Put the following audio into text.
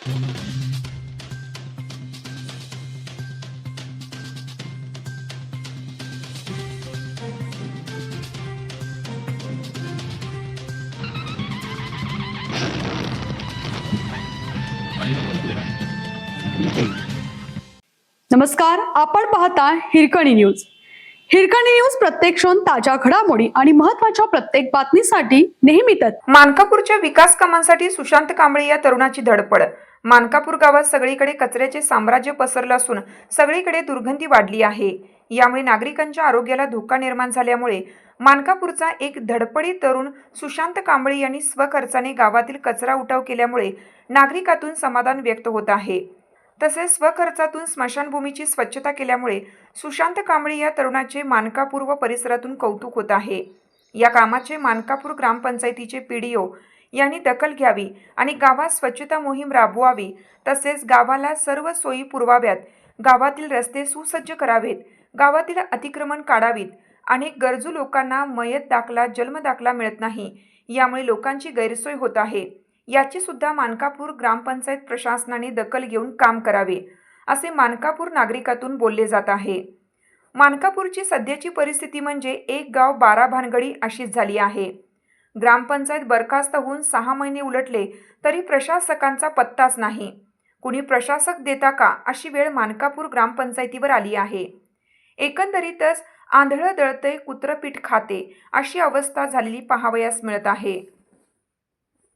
नमस्कार, आपण पाहता हिरकणी न्यूज. हिरकणी न्यूज प्रत्येक क्षण ताज्या घडामोडी आणि महत्त्वाच्या प्रत्येक बातमीसाठी नेहमीच. मानकापूरच्या विकास कामांसाठी सुशांत कांबळे या तरुणाची धडपड. मानकापूर गावात सगळीकडे कचऱ्याचे साम्राज्य पसरलं असून सगळीकडे दुर्गंधी वाढली आहे. यामुळे नागरिकांच्या आरोग्याला धोका निर्माण झाल्यामुळे मानकापूरचा एक धडपडी तरुण सुशांत कांबळे यांनी स्वखर्चाने गावातील कचरा उठाव केल्यामुळे नागरिकातून समाधान व्यक्त होत आहे. तसेच स्वखर्चातून स्मशानभूमीची स्वच्छता केल्यामुळे सुशांत कांबळे या तरुणाचे मानकापूर व परिसरातून कौतुक होत आहे. या कामाचे मानकापूर ग्रामपंचायतीचे पीडीओ यांनी दखल घ्यावी आणि गावात स्वच्छता मोहीम राबवावी. तसेच गावाला सर्व सोयी पुरवाव्यात. गावातील रस्ते सुसज्ज करावेत. गावातील अतिक्रमण काढावीत. अनेक गरजू लोकांना मयत दाखला, जन्म दाखला मिळत नाही. यामुळे लोकांची गैरसोय होत आहे. याची सुद्धा मानकापूर ग्रामपंचायत प्रशासनाने दखल घेऊन काम करावे, असे मानकापूर नागरिकातून बोलले जात आहे. मानकापूरची सध्याची परिस्थिती म्हणजे एक गाव 12 भानगडी अशीच झाली आहे. ग्रामपंचायत बरखास्त होऊन 6 महिने उलटले तरी प्रशासकांचा पत्ताच नाही. कुणी प्रशासक देता का अशी वेळ मानकापूर ग्रामपंचायतीवर आली आहे. एकंदरीतच आंधळं दळतंय कुत्रं पीठ खाते अशी अवस्था झालेली पाहावयास मिळत आहे.